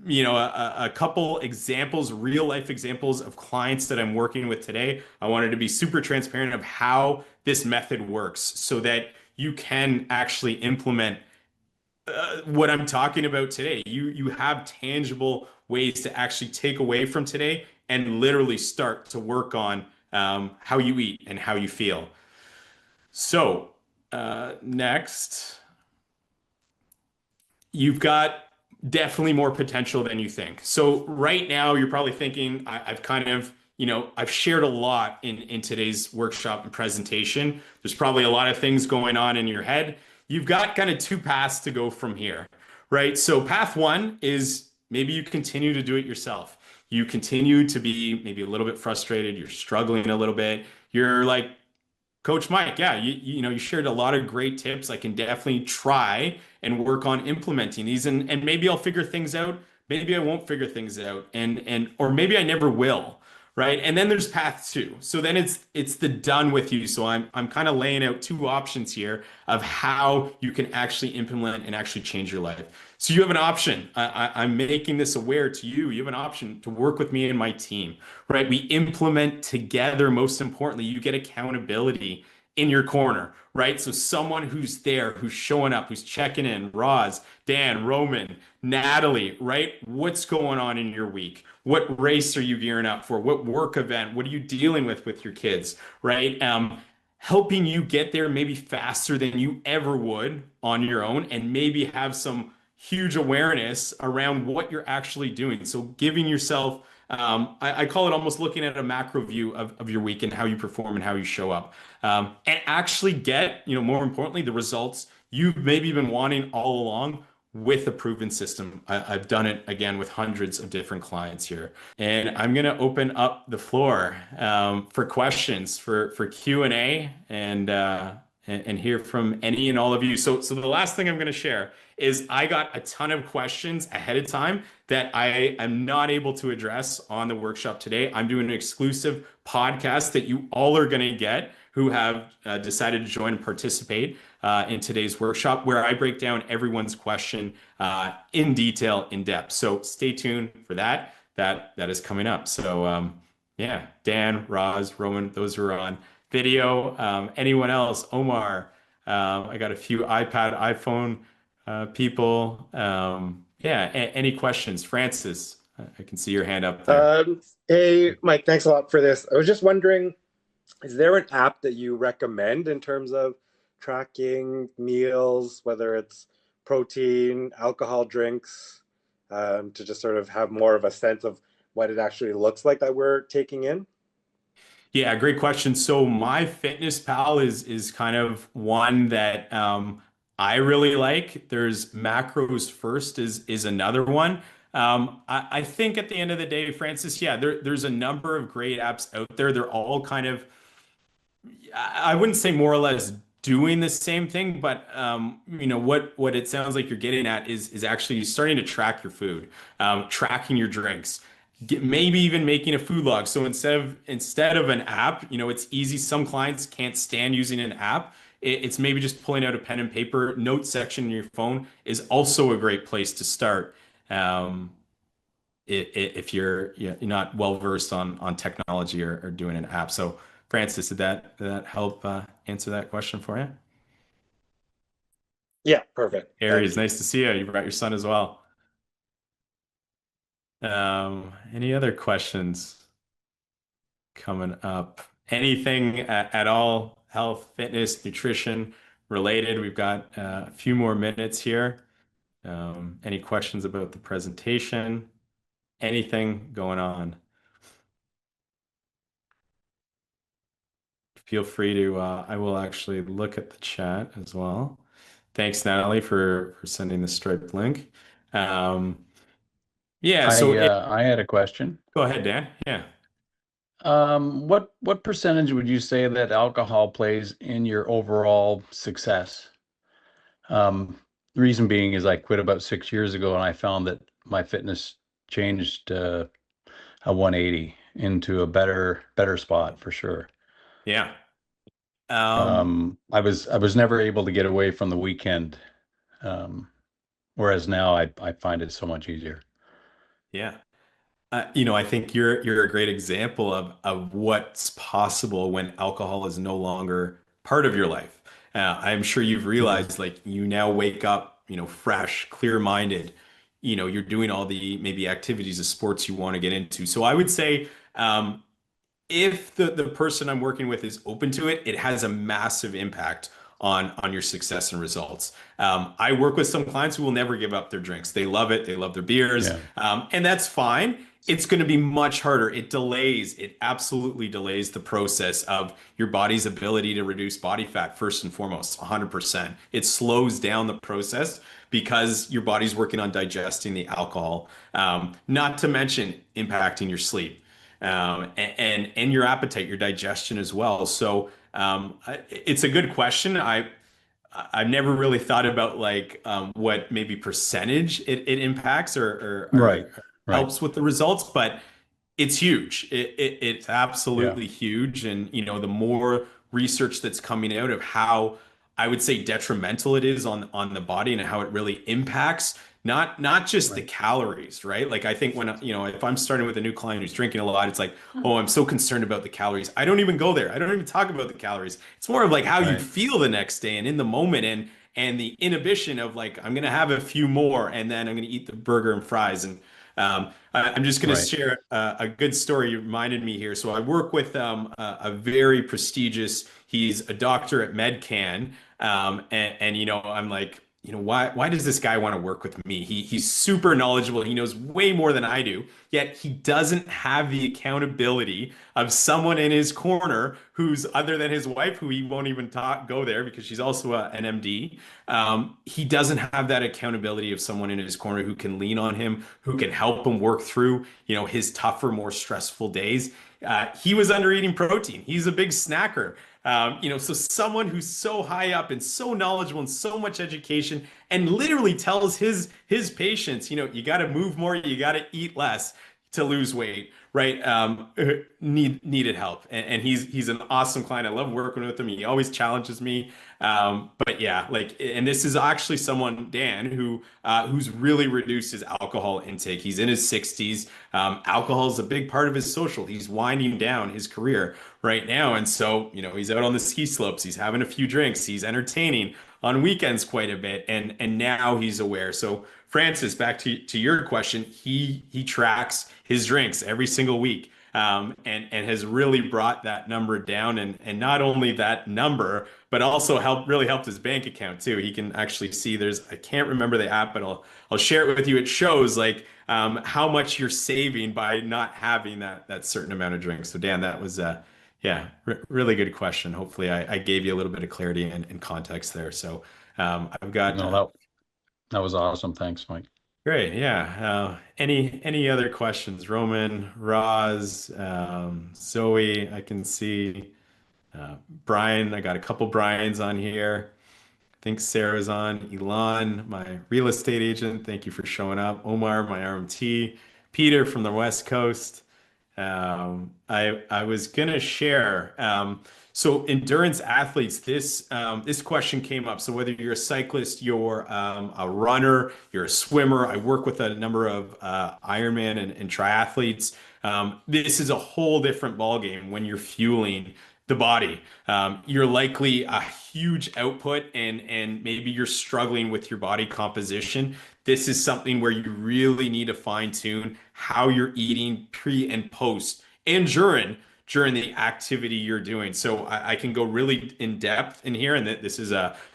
a couple examples, real life examples of clients that I'm working with today. I wanted to be super transparent of how this method works so that you can actually implement what I'm talking about today. You have tangible ways to actually take away from today and literally start to work on how you eat and how you feel. So next, you've got definitely more potential than you think. So right now you're probably thinking, I've kind of, I've shared a lot in today's workshop and presentation. There's probably a lot of things going on in your head. You've got kind of 2 paths to go from here, right? So path 1 is maybe you continue to do it yourself. You continue to be maybe a little bit frustrated. You're struggling a little bit. You're like, Coach Mike, yeah, you shared a lot of great tips. I can definitely try and work on implementing these, and maybe I'll figure things out. Maybe I won't figure things out, or maybe I never will, right? And then there's path 2. So then it's the done with you. So I'm kind of laying out 2 options here of how you can actually implement and actually change your life. So you have an option. I'm making this aware to you. You have an option to work with me and my team, right? We implement together. Most importantly, you get accountability in your corner, right? So someone who's there, who's showing up, who's checking in, Roz, Dan, Roman, Natalie, right? What's going on in your week? What race are you gearing up for? What work event? What are you dealing with your kids, right? Helping you get there maybe faster than you ever would on your own, and maybe have some huge awareness around what you're actually doing. So giving yourself, I call it almost looking at a macro view of your week and how you perform and how you show up, and actually get, more importantly, the results you've maybe been wanting all along with a proven system. I've done it again with hundreds of different clients here. And I'm going to open up the floor for questions, for Q&A, and hear from any and all of you. So the last thing I'm going to share is I got a ton of questions ahead of time that I am not able to address on the workshop today. I'm doing an exclusive podcast that you all are going to get who have decided to join and participate in today's workshop, where I break down everyone's question in detail, in depth. So stay tuned for that. That is coming up. So yeah, Dan, Roz, Roman, those who are on video. Anyone else? Omar. I got a few iPad, iPhone people. Yeah, any questions? Francis, I can see your hand up there. Hey, Mike, thanks a lot for this. I was just wondering, is there an app that you recommend in terms of tracking meals, whether it's protein, alcohol drinks, to just sort of have more of a sense of what it actually looks like that we're taking in? Yeah, great question. So MyFitnessPal is kind of one that I really like. There's Macros First is another one. I think at the end of the day, Francis, yeah, there's a number of great apps out there. They're all kind of, I wouldn't say more or less doing the same thing, but what it sounds like you're getting at is actually starting to track your food, tracking your drinks, maybe even making a food log. So instead of an app, it's easy. Some clients can't stand using an app. It's maybe just pulling out a pen and paper. Note section in your phone is also a great place to start. If you're not well versed on technology or doing an app. So Francis, did that help answer that question for you? Yeah, perfect. Aries, nice to see you. You brought your son as well. Any other questions coming up? Anything at all health, fitness, nutrition related? We've got a few more minutes here. Any questions about the presentation? Anything going on? Feel free to, I will actually look at the chat as well. Thanks, Natalie, for sending the Stripe link. Yeah, so I had a question. Go ahead, Dan. Yeah. What percentage would you say that alcohol plays in your overall success? The reason being is I quit about 6 years ago, and I found that my fitness changed a 180 into a better spot for sure. Yeah. I was never able to get away from the weekend, whereas now I find it so much easier. Yeah. I think you're a great example of what's possible when alcohol is no longer part of your life. I'm sure you've realized, like, you now wake up, fresh, clear-minded. You're doing all the maybe activities of sports you want to get into. So I would say, if the person I'm working with is open to it, it has a massive impact on your success and results. I work with some clients who will never give up their drinks. They love it. They love their beers. Yeah. And that's fine. It's going to be much harder. It absolutely delays the process of your body's ability to reduce body fat, first and foremost, 100%. It slows down the process because your body's working on digesting the alcohol, not to mention impacting your sleep, and your appetite, your digestion as well. So it's a good question. I've never really thought about what maybe percentage it impacts or Right. helps with the results, but it's huge. It's absolutely huge. And the more research that's coming out of how, I would say, detrimental it is on the body and how it really impacts not just the Right. calories, right? Like I think when, if I'm starting with a new client who's drinking a lot, it's like, oh, I'm so concerned about the calories. I don't even go there. I don't even talk about the calories. It's more of like how you Right. feel the next day and in the moment, and the inhibition of like, I'm gonna have a few more and then I'm gonna eat the burger and fries. And I'm just going to Right. share a good story. You reminded me here. So I work with a very prestigious. He's a doctor at MedCan, and I'm like, why does this guy want to work with me? He's super knowledgeable. He knows way more than I do. Yet he doesn't have the accountability of someone in his corner who's other than his wife, who he won't even go there because she's also an MD. He doesn't have that accountability of someone in his corner who can lean on him, who can help him work through, his tougher, more stressful days. He was under eating protein. He's a big snacker. So someone who's so high up and so knowledgeable and so much education and literally tells his patients, you got to move more, you got to eat less to lose weight, right? Needed help, and he's an awesome client. I love working with him. He always challenges me. But yeah, like, and this is actually someone, Dan, who's really reduced his alcohol intake. He's in his 60s. Alcohol is a big part of his social. He's winding down his career right now, and so he's out on the ski slopes. He's having a few drinks. He's entertaining on weekends quite a bit, and now he's aware. So Francis, back to your question, he tracks his drinks every single week, and has really brought that number down, and not only that number, but also really helped his bank account too. He can actually see I can't remember the app, but I'll share it with you. It shows like how much you're saving by not having that certain amount of drinks. So Dan, that was yeah, really good question. Hopefully I gave you a little bit of clarity and context there. So I've got No, that was awesome. Thanks, Mike. great. Yeah. Any other questions? Roman, Roz, Zoe, I can see. Brian, I got a couple Brians on here. I think Sarah's on. Elon, my real estate agent. Thank you for showing up. Omar, my RMT. Peter from the West Coast. I was gonna share. So endurance athletes, this question came up. So whether you're a cyclist, you're a runner, you're a swimmer. I work with a number of Ironman and triathletes. This is a whole different ballgame when you're fueling the body. You're likely a huge output, and maybe you're struggling with your body composition. This is something where you really need to fine tune how you're eating pre and post and during the activity you're doing. So I can go really in depth in here, and that this is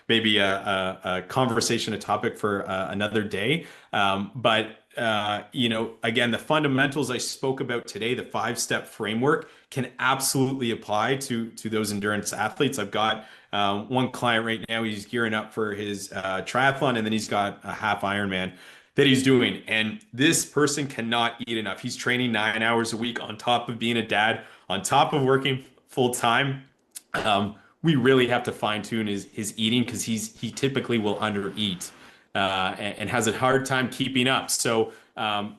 maybe a conversation, a topic for another day. But again, the fundamentals I spoke about today, the 5-step framework, can absolutely apply to those endurance athletes. I've got one client right now. He's gearing up for his triathlon, and then he's got a half Ironman that he's doing. And this person cannot eat enough. He's training 9 hours a week on top of being a dad, on top of working full time. We really have to fine tune his eating, because he typically will undereat and has a hard time keeping up. So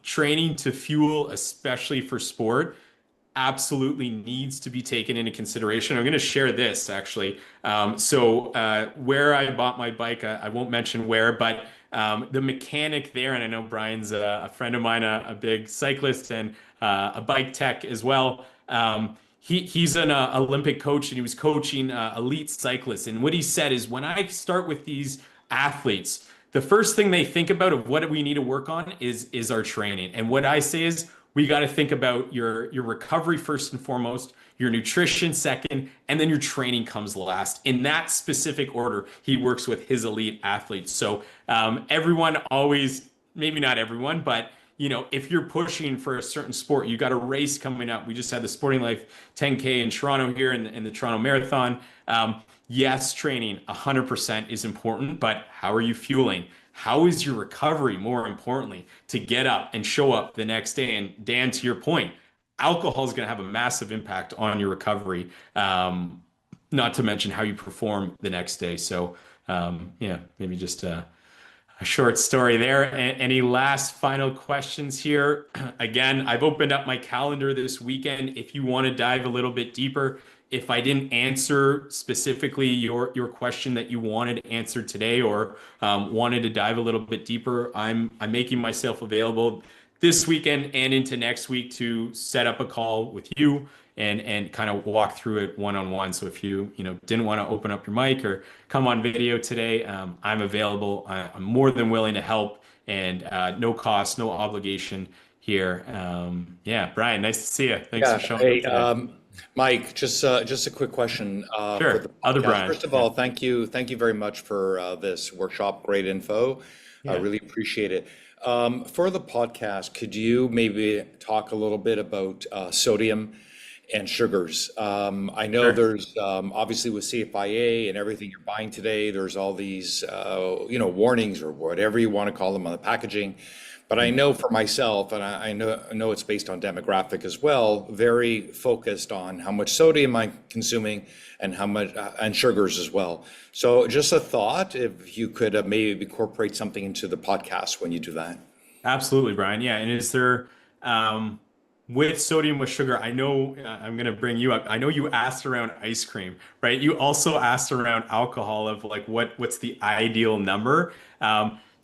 training to fuel, especially for sport, absolutely needs to be taken into consideration. I'm going to share this actually. So where I bought my bike, I won't mention where, but the mechanic there, and I know Brian's a friend of mine, a big cyclist and a bike tech as well. He's an Olympic coach, and he was coaching elite cyclists. And what he said is, when I start with these athletes, the first thing they think about of what we need to work on is our training. And what I say is, we got to think about your recovery first and foremost, your nutrition second, and then your training comes last. In that specific order, he works with his elite athletes. So everyone always, maybe not everyone, but if you're pushing for a certain sport, you got a race coming up. We just had the Sporting Life 10K in Toronto here, in the Toronto Marathon. Yes, training 100% is important, but how are you fueling? How is your recovery, more importantly, to get up and show up the next day? And Dan, to your point, alcohol is going to have a massive impact on your recovery, not to mention how you perform the next day. So yeah, maybe just a short story there. Any last final questions here? Again, I've opened up my calendar this weekend. If you want to dive a little bit deeper, if I didn't answer specifically your question that you wanted answered today, or wanted to dive a little bit deeper, I'm making myself available this weekend and into next week to set up a call with you and kind of walk through it one-on-one. So if you know didn't want to open up your mic or come on video today, I'm available. I'm more than willing to help, and no cost, no obligation here. Yeah, Brian, nice to see you. Thanks for showing Hey, up today. Mike, just a quick question for Sure. the Other podcast. Brian. First of all, thank you very much for this workshop. Great info. I Yeah. really appreciate it. For the podcast, could you maybe talk a little bit about sodium and sugars? I know Sure. there's obviously with CFIA and everything you're buying today, there's all these warnings or whatever you want to call them on the packaging. But I know for myself, and I know it's based on demographic as well, very focused on how much sodium I'm consuming and how much and sugars as well. So just a thought, if you could maybe incorporate something into the podcast when you do that. Absolutely, Brian. Yeah. And is there, with sodium, with sugar, I know I'm going to bring you up. I know you asked around ice cream, right? You also asked around alcohol of like what's the ideal number.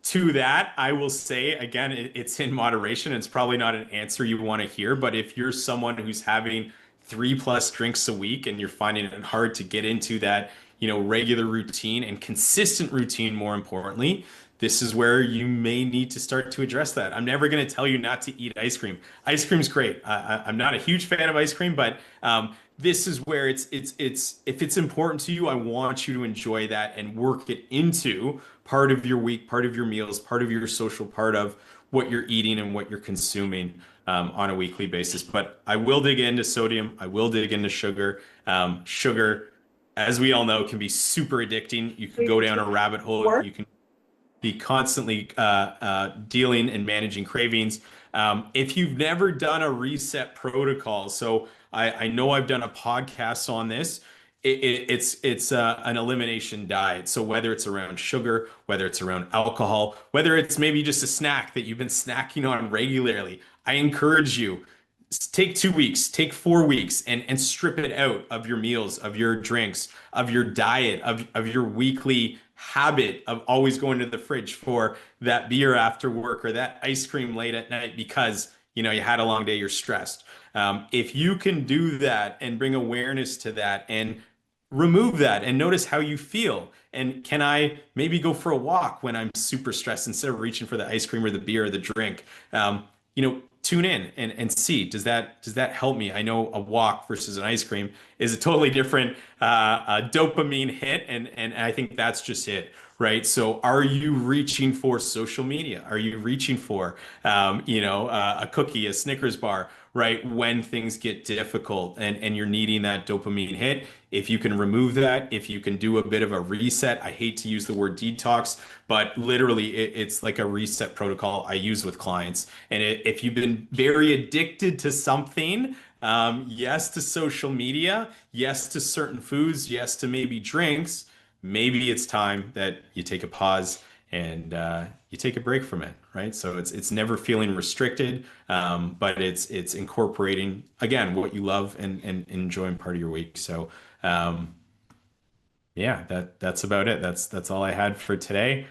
To that, I will say again, it's in moderation. It's probably not an answer you want to hear, but if you're someone who's having 3+ drinks a week and you're finding it hard to get into that, regular routine and consistent routine, more importantly, this is where you may need to start to address that. I'm never going to tell you not to eat ice cream. Ice cream's great. I'm not a huge fan of ice cream, but this is where it's if it's important to you, I want you to enjoy that and work it into part of your week, part of your meals, part of your social, part of what you're eating and what you're consuming on a weekly basis. But I will dig into sodium. I will dig into sugar. Sugar, as we all know, can be super addicting. You can go down a rabbit hole. You can be constantly dealing and managing cravings. If you've never done a reset protocol, so I know I've done a podcast on this. It's an elimination diet. So whether it's around sugar, whether it's around alcohol, whether it's maybe just a snack that you've been snacking on regularly, I encourage you, take 2 weeks, take 4 weeks, and strip it out of your meals, of your drinks, of your diet, of your weekly habit of always going to the fridge for that beer after work or that ice cream late at night because you had a long day, you're stressed. If you can do that and bring awareness to that and remove that and notice how you feel, and can I maybe go for a walk when I'm super stressed instead of reaching for the ice cream or the beer or the drink? Tune in and see, does that help me? I know a walk versus an ice cream is a totally different dopamine hit, and I think that's just it, right? So are you reaching for social media? Are you reaching for a cookie, a Snickers bar, right? When things get difficult and you're needing that dopamine hit, if you can remove that, if you can do a bit of a reset, I hate to use the word detox, but literally it's like a reset protocol I use with clients. And if you've been very addicted to something, yes to social media, yes to certain foods, yes to maybe drinks, maybe it's time that you take a pause and you take a break from it, right? So it's never feeling restricted, but it's incorporating again what you love and enjoying part of your week. So yeah, that's about it. That's all I had for today.